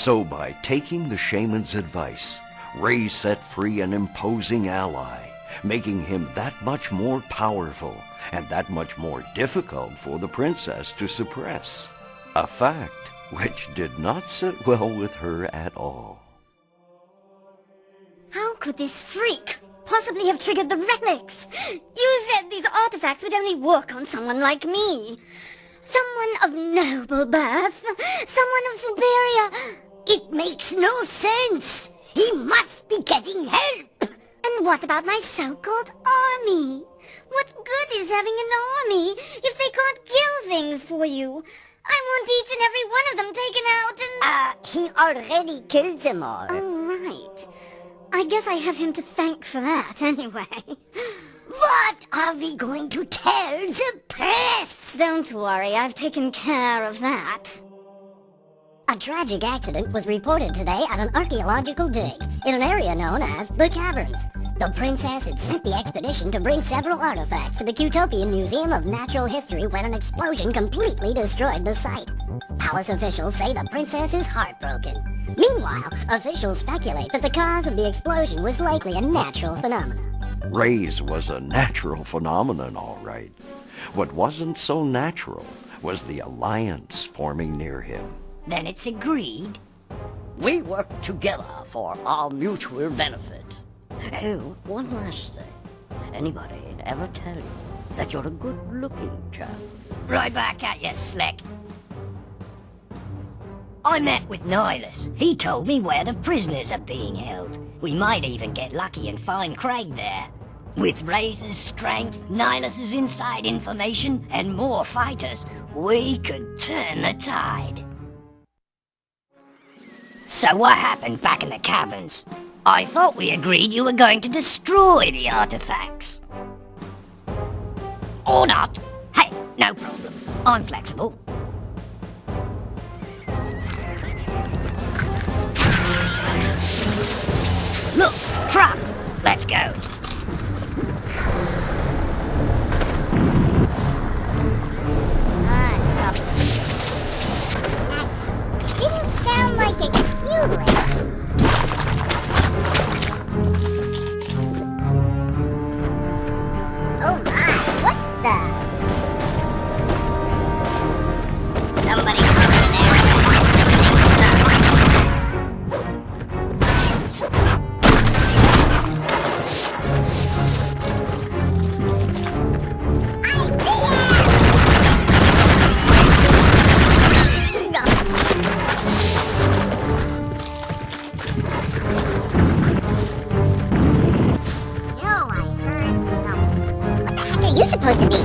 So by taking the shaman's advice, Raze set free an imposing ally, making him that much more powerful and that much more difficult for the princess to suppress. A fact which did not sit well with her at all. How could this freak possibly have triggered the relics? You said these artifacts would only work on someone like me. Someone of noble birth. Someone of superior... It makes no sense. He must be getting help. And what about my so-called army? What good is having an army if they can't kill things for you? I want each and every one of them taken out and... He already killed them all. Oh, right. I guess I have him to thank for that, anyway. What are we going to tell the press? Don't worry, I've taken care of that. A tragic accident was reported today at an archaeological dig in an area known as the Caverns. The princess had sent the expedition to bring several artifacts to the Utopian Museum of Natural History when an explosion completely destroyed the site. Palace officials say the princess is heartbroken. Meanwhile, officials speculate that the cause of the explosion was likely a natural phenomenon. Raze was a natural phenomenon, all right. What wasn't so natural was the alliance forming near him. Then it's agreed. We work together for our mutual benefit. Oh, one last thing. Anybody'd ever tell you that you're a good-looking chap? Right back at you, Slick. I met with Nihilus. He told me where the prisoners are being held. We might even get lucky and find Craig there. With Raze's strength, Nihilus's inside information, and more fighters, we could turn the tide. So what happened back in the caverns? I thought we agreed you were going to destroy the artifacts. Or not. Hey, no problem. I'm flexible. Look, trucks. Let's go. That didn't sound like a cue. Oh my, what the? Somebody come in there and you supposed to be?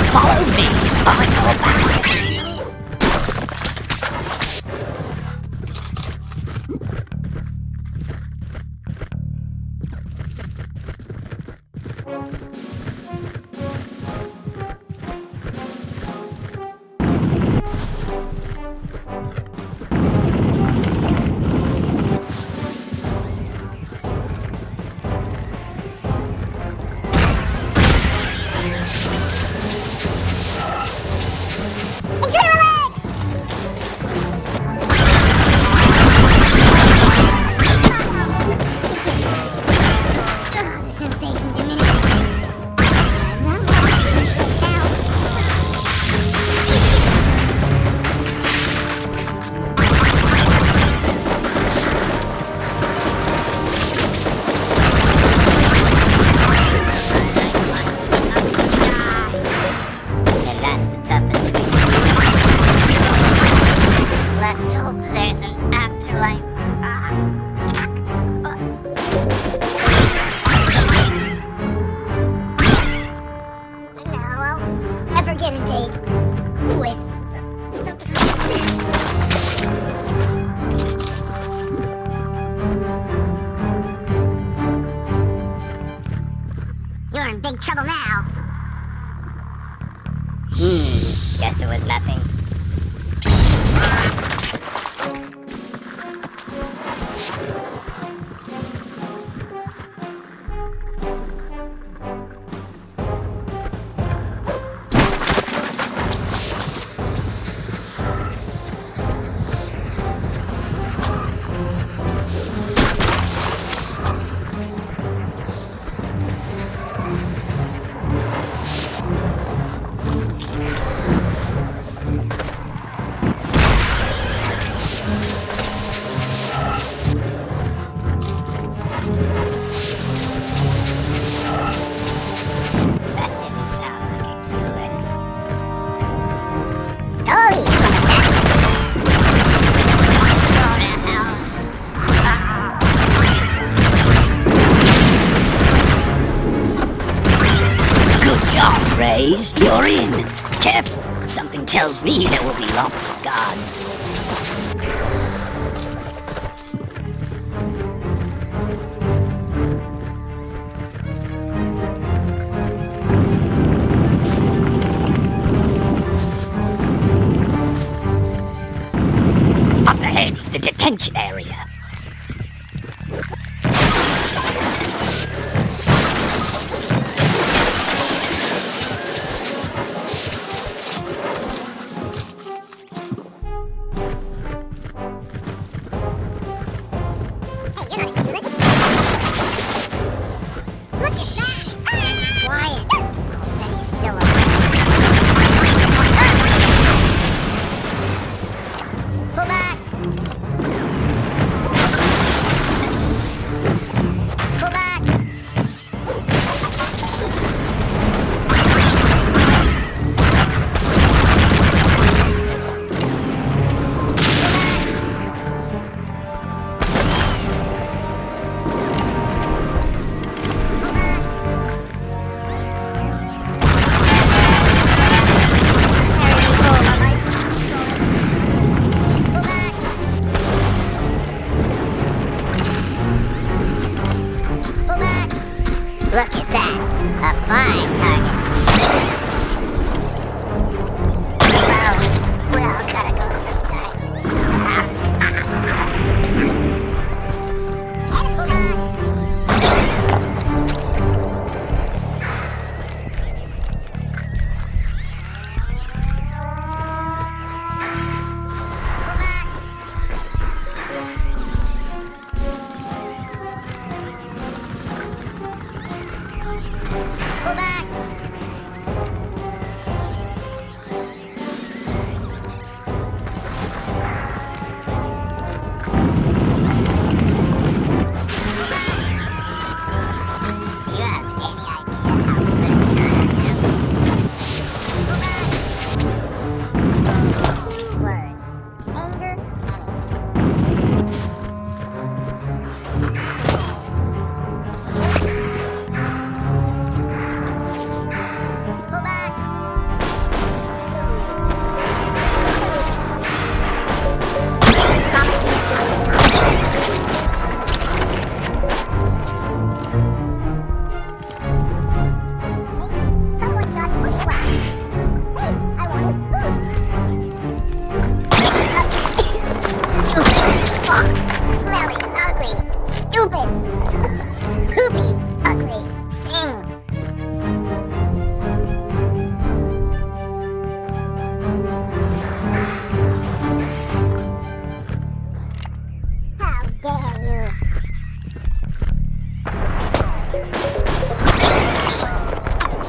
Follow me. I know back. You're in big trouble now. Guess it was nothing. Raze, you're in. Careful. Something tells me there will be lots of guards. Up ahead is the detention area. Look at that. A fine target. Well, we're all gotta go sometime.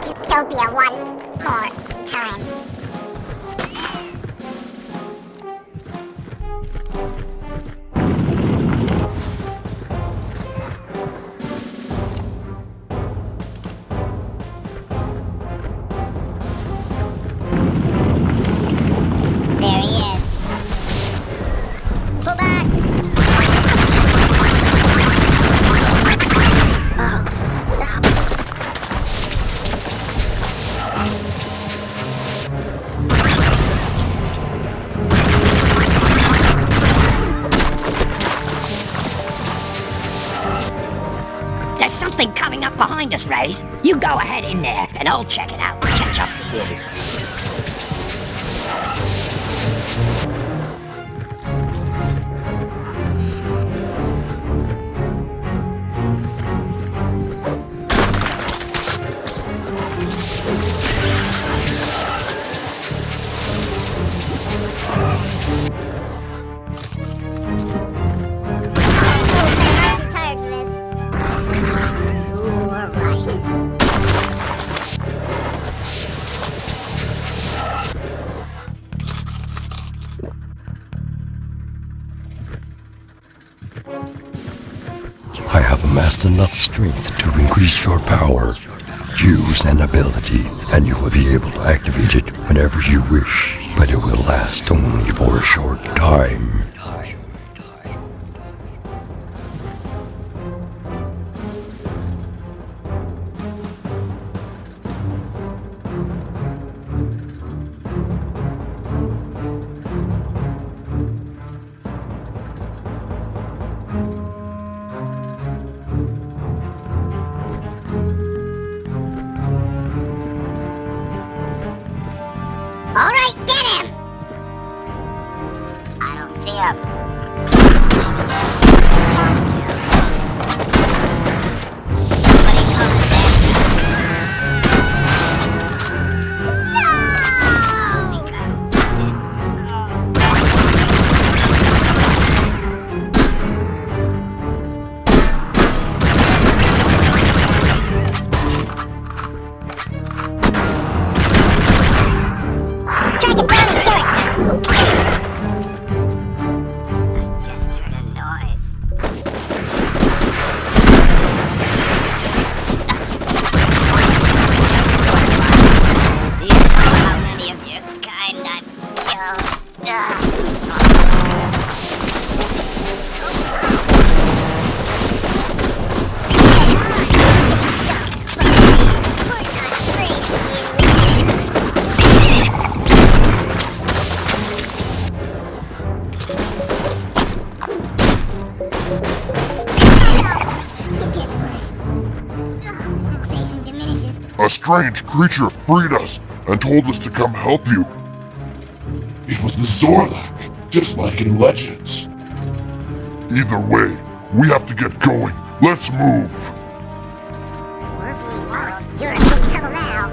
Utopia one more time. There he is. Pull back! There's something coming up behind us, Raze. You go ahead in there, and I'll check it out and catch up with you. I have amassed enough strength to increase your power. Use an ability, and you will be able to activate it whenever you wish, but it will last only for a short time. me up. A strange creature freed us and told us to come help you. It was the Zorlak, just like in Legends. Either way, we have to get going. Let's move. You're in big trouble now.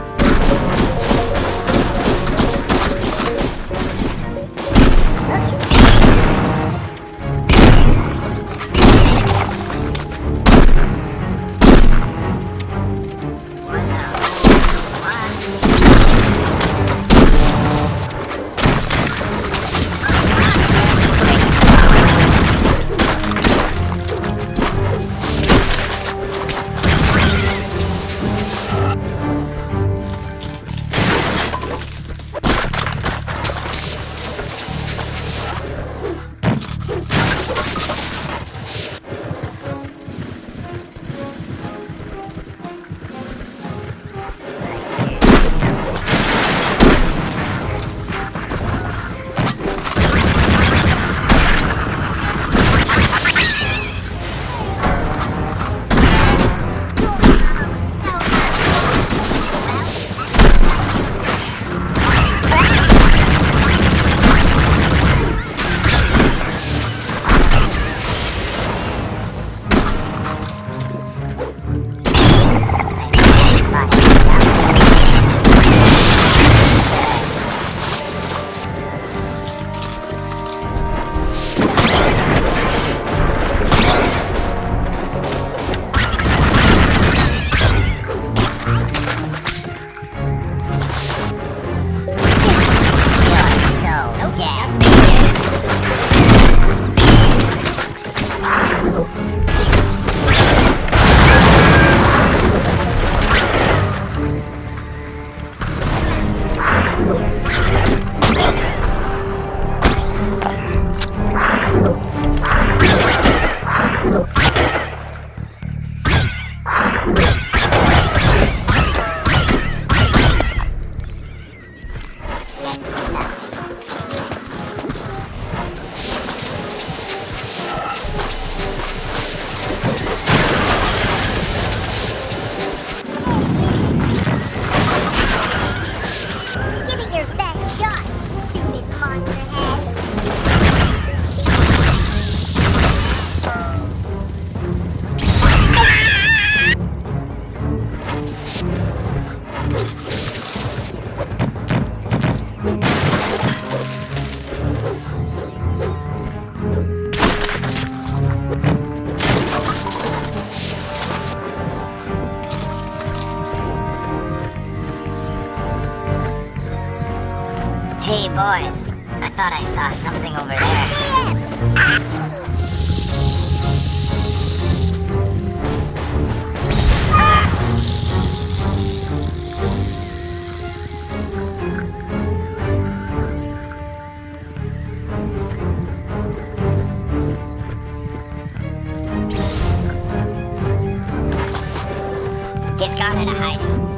Hey boys, I thought I saw something over there. He's gone into hiding.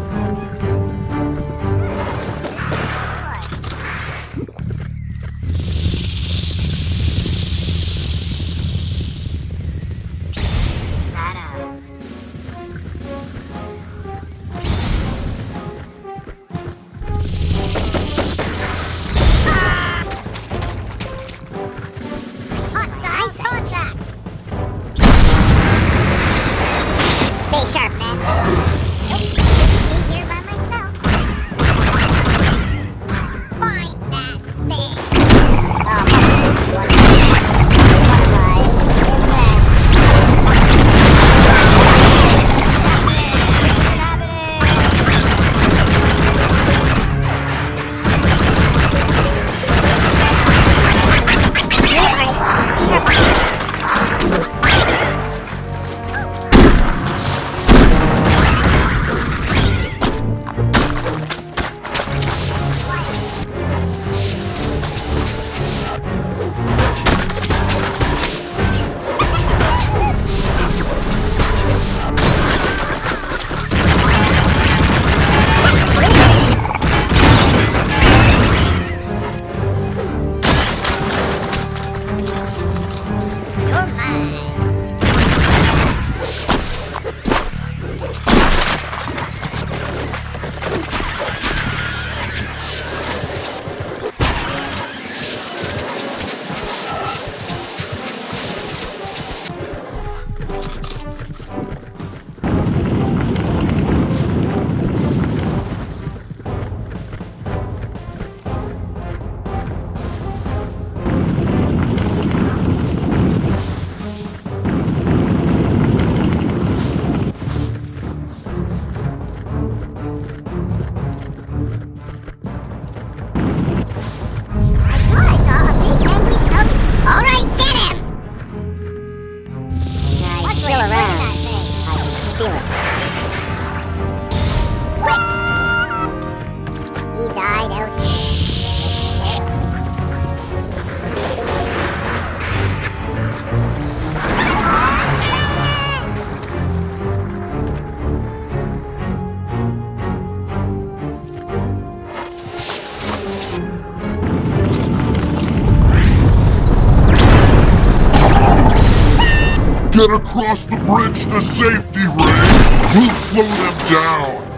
Get across the bridge to safety, Raze! We'll slow them down!